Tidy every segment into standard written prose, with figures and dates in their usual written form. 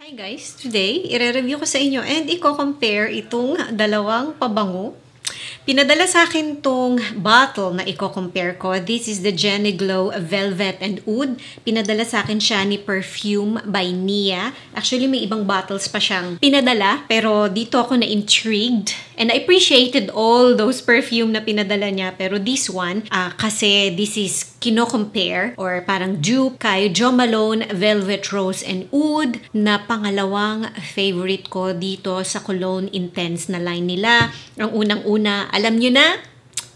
Hi guys! Today, i-review ko sa inyo and i-compare itong dalawang pabango. Pinadala sa akin tong bottle na i-compare ko. This is the Jenny Glow Velvet and Oud. Pinadala sa akin siya ni Perfume by Nia. Actually, may ibang bottles pa siyang pinadala. Pero dito ako na-intrigued. And I appreciated all those perfume na pinadala niya. Pero this one, kasi this is kino-compare or parang dupe kay Jo Malone Velvet Rose and Oud na pangalawang favorite ko dito sa Cologne Intense na line nila. Ang unang-una, alam nyo na?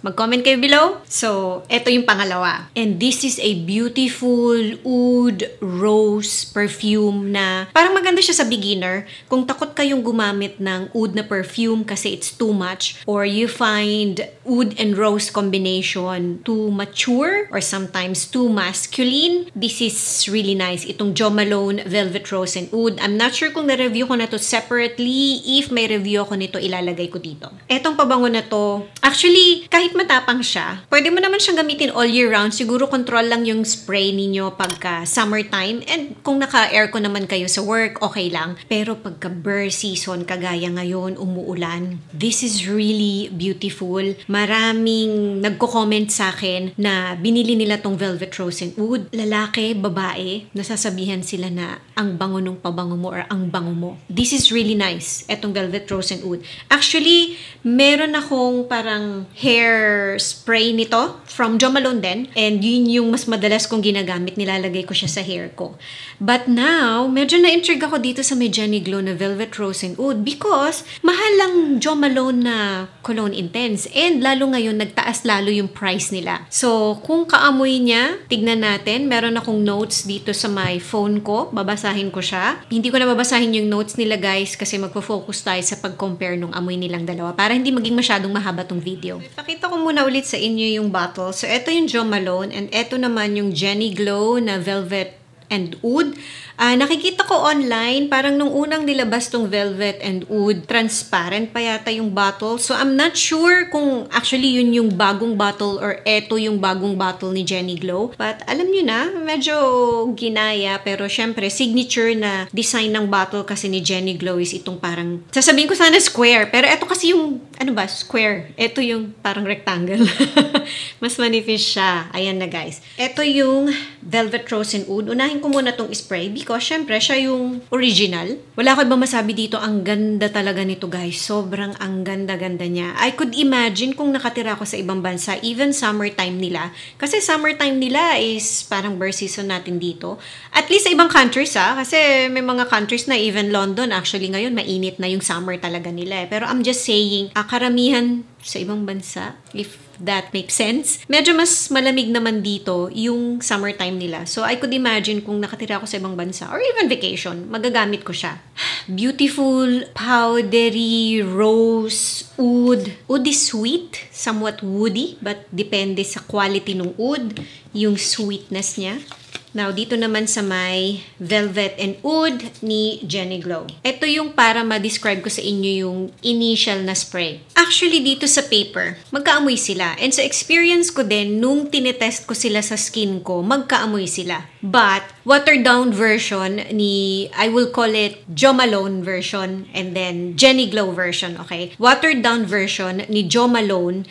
Mag-comment kayo below. So, eto yung pangalawa. And this is a beautiful oud rose perfume na parang maganda siya sa beginner. Kung takot kayong gumamit ng oud na perfume kasi it's too much or you find oud and rose combination too mature or sometimes too masculine, this is really nice. Itong Jo Malone Velvet Rose and Oud. I'm not sure kung na-review ko na to separately. If may review ako nito, ilalagay ko dito. Etong pabango na to, actually, kahit matapang siya, pwede mo naman siyang gamitin all year round. Siguro control lang yung spray ninyo pagka summertime. And kung naka-aircon naman kayo sa work, okay lang. Pero pagka burst season, kagaya ngayon, umuulan, this is really beautiful. Maraming nagko-comment sa akin na binili nila tong Velvet Rose and Oud. Lalaki, babae, nasasabihan sila na ang bango nung pabango mo or ang bango mo. This is really nice, etong Velvet Rose and Oud. Actually, meron akong parang hair spray nito from Jo Malone din. And yun yung mas madalas kong ginagamit. Nilalagay ko siya sa hair ko. But now, medyo na-intrigue ako dito sa may Jenny Glow na Velvet Rose and Oud because mahal lang Jo Malone na Cologne Intense. And lalo ngayon, nagtaas lalo yung price nila. So, kung kaamoy niya, tignan natin. Meron akong notes dito sa my phone ko. Babasahin ko siya. Hindi ko na babasahin yung notes nila guys kasi magpo-focus tayo sa pag-compare nung amoy nilang dalawa para hindi maging masyadong mahaba tong video. Ipakita ko muna ulit sa inyo yung bottle. So, ito yung Jo Malone and ito naman yung Jenny Glow na Velvet and Oud. Nakikita ko online, parang nung unang nilabas tong Velvet and Oud, transparent pa yata yung bottle. So, I'm not sure kung actually yun yung bagong bottle or eto yung bagong bottle ni Jenny Glow. But alam nyo na, medyo ginaya. Pero syempre, signature na design ng bottle kasi ni Jenny Glow is itong parang, sasabihin ko sana square. Pero eto kasi yung, ano ba, square. Eto yung parang rectangle. Mas manifest siya. Ayan na guys. Eto yung Velvet Rose and Oud. Unahin ko muna tong spray because syempre, siya yung original. Wala ko ibang masabi dito. Ang ganda talaga nito, guys. Sobrang ang ganda-ganda niya. I could imagine kung nakatira ako sa ibang bansa, even summertime nila. Kasi summertime nila is parang burst season natin dito. At least sa ibang countries, kasi may mga countries na even London, actually ngayon, mainit na yung summer talaga nila. Pero I'm just saying, karamihan sa ibang bansa, if that makes sense. Medyo mas malamig naman dito yung summertime nila. So, I could imagine kung nakatira ako sa ibang bansa or even vacation, magagamit ko siya. Beautiful, powdery, rose, oud. Oud is sweet, somewhat woody, but depende sa quality ng oud, yung sweetness niya. Now, dito naman sa may Velvet and Oud ni Jenny Glow. Ito yung para ma-describe ko sa inyo yung initial na spray. Actually, dito sa paper, magkaamoy sila. And sa experience ko din, nung tinetest ko sila sa skin ko, magkaamoy sila. But, watered down version ni, I will call it Jo Malone version and then Jenny Glow version, okay? Watered down version ni Jo Malone,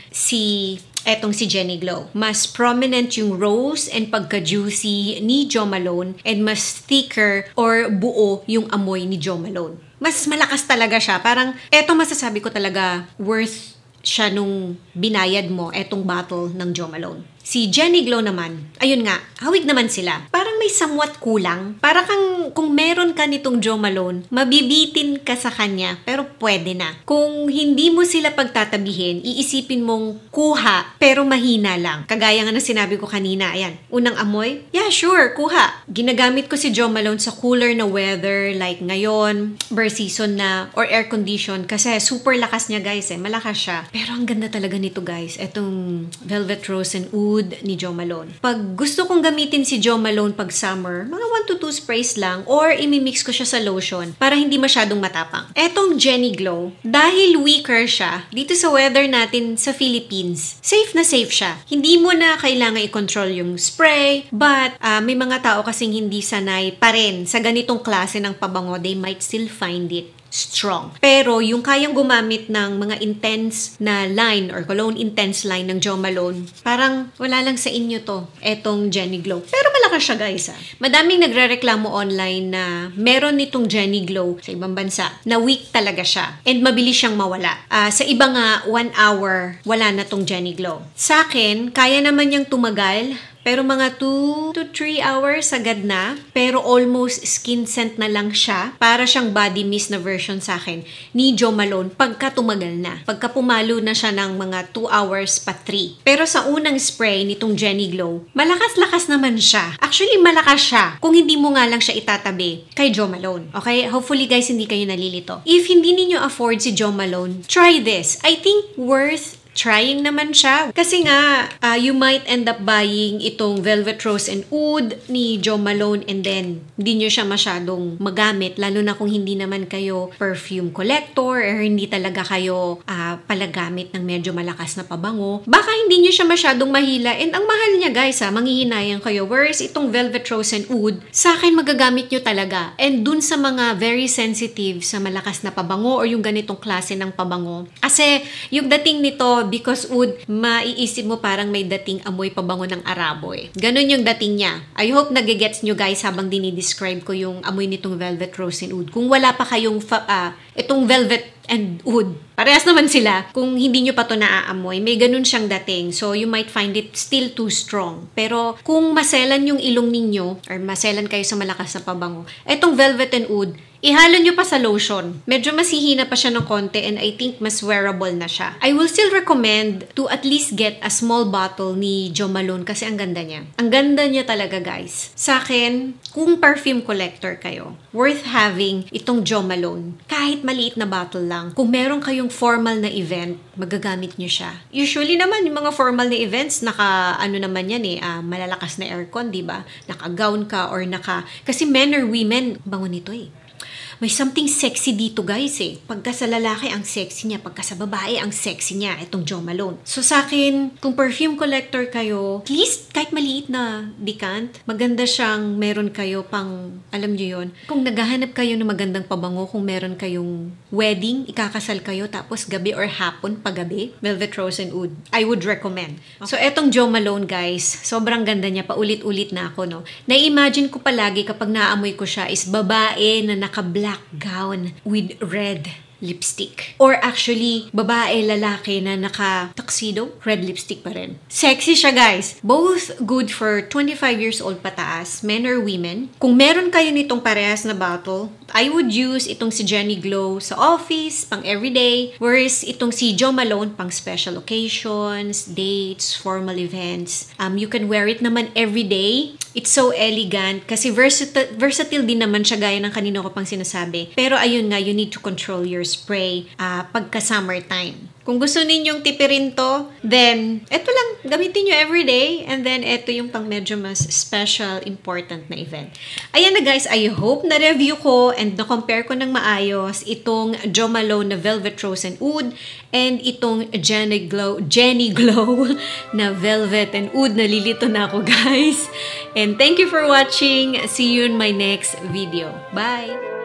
etong si Jenny Glow. Mas prominent yung rose and pagka-juicy ni Jo Malone and mas thicker or buo yung amoy ni Jo Malone. Mas malakas talaga siya. Parang, etong masasabi ko talaga worth siya nung binayad mo etong bottle ng Jo Malone. Si Jenny Glow naman, ayun nga, hawig naman sila. Parang may somewhat kulang. Para kung meron ka nitong Jo Malone, mabibitin ka sa kanya, pero pwede na. Kung hindi mo sila pagtatabihin, iisipin mong kuha, pero mahina lang. Kagaya nga na sinabi ko kanina, ayan, unang amoy, yeah, sure, kuha. Ginagamit ko si Jo Malone sa cooler na weather, like ngayon, burst season na, or air condition, kasi super lakas niya guys, malakas siya. Pero ang ganda talaga nito guys, etong Velvet Rose and Oud, Oud ni Jo Malone. Pag gusto kong gamitin si Jo Malone pag summer, mga 1 to 2 sprays lang or imimix ko siya sa lotion para hindi masyadong matapang. Etong Jenny Glow, dahil weaker siya, dito sa weather natin sa Philippines, safe na safe siya. Hindi mo na kailangan i-control yung spray, but may mga tao kasing hindi sanay pa rin sa ganitong klase ng pabango, they might still find it strong. Pero yung kayang gumamit ng mga intense na line or cologne intense line ng Jo Malone, parang wala lang sa inyo to, etong Jenny Glow. Pero malakas siya guys Madaming nagrereklamo online na meron nitong Jenny Glow sa ibang bansa na weak talaga siya and mabilis siyang mawala. Sa iba nga, 1 hour, wala na tong Jenny Glow. Sa akin, kaya naman niyang tumagal, pero mga 2 to 3 hours agad na. Pero almost skin scent na lang siya. Para siyang body mist na version sa akin ni Jo Malone pagka tumagal na. Pagka pumalo na siya ng mga 2 hours pa 3. Pero sa unang spray nitong Jenny Glow, malakas-lakas naman siya. Actually, malakas siya kung hindi mo nga lang siya itatabi kay Jo Malone. Okay? Hopefully guys, hindi kayo nalilito. If hindi niyo afford si Jo Malone, try this. I think worth trying naman siya. Kasi nga, you might end up buying itong Velvet Rose and Oud ni Jo Malone and then hindi nyo siya masyadong magamit, lalo na kung hindi naman kayo perfume collector or hindi talaga kayo palagamit ng medyo malakas na pabango. Baka hindi nyo siya masyadong mahila and ang mahal niya guys manghihinayang kayo. Whereas itong Velvet Rose and Oud, sa akin magagamit nyo talaga. And dun sa mga very sensitive sa malakas na pabango or yung ganitong klase ng pabango. Kasi yung dating nito, because Oud, maiisip mo parang may dating amoy pabango ng Arabo Ganon yung dating niya. I hope nagigets nyo guys habang dinidescribe ko yung amoy nitong Velvet Rose and Oud. Kung wala pa kayong itong Velvet and Oud, parehas naman sila. Kung hindi nyo pa to naaamoy, may ganun siyang dating. So, you might find it still too strong. Pero, kung maselan yung ilong ninyo, or maselan kayo sa malakas na pabango, etong Velvet and Oud, ihalo nyo pa sa lotion. Medyo masihina pa siya ng konti and I think mas wearable na siya. I will still recommend to at least get a small bottle ni Jo Malone kasi ang ganda niya. Ang ganda niya talaga guys. Sa akin, kung perfume collector kayo, worth having itong Jo Malone. Kahit maliit na bottle lang. Kung meron kayong formal na event, magagamit nyo siya. Usually naman, yung mga formal na events, naman yan malalakas na aircon, diba? Naka-gown ka or kasi men or women, bango nito may something sexy dito guys Pagka sa lalaki, ang sexy niya. Pagka sa babae, ang sexy niya. Itong Jo Malone. So sa akin, kung perfume collector kayo, at least kahit maliit na decant, maganda siyang meron kayo pang, alam niyo yon. Kung naghahanap kayo ng magandang pabango, kung meron kayong wedding, ikakasal kayo, tapos gabi or hapon, paggabi, Velvet Rose and Oud. I would recommend. Okay. So etong Jo Malone guys, sobrang ganda niya. Paulit-ulit na ako, no? Na-imagine ko palagi kapag naamoy ko siya is babae na naka-black gown with red lipstick. Or actually, babae, lalaki na naka-tuxedo, red lipstick pa rin. Sexy siya guys. Both good for 25 years old pataas, men or women. Kung meron kayo nitong parehas na bottle, I would use itong si Jenny Glow sa office, pang everyday. Whereas itong si Jo Malone, pang special occasions, dates, formal events. You can wear it naman everyday. It's so elegant kasi versatile din naman siya gaya ng kanina ko pang sinasabi. Pero ayun nga, you need to control your spray pagka summertime. Kung gusto ninyong tipirin to, then eto lang, gamitin nyo everyday. And then eto yung pang medyo mas special, important na event. Ayan na guys, I hope na-review ko and na-compare ko ng maayos itong Jo Malone na Velvet Rose and Oud and itong Jenny Glow na Velvet and Oud. Nalilito na ako guys. And thank you for watching. See you in my next video. Bye!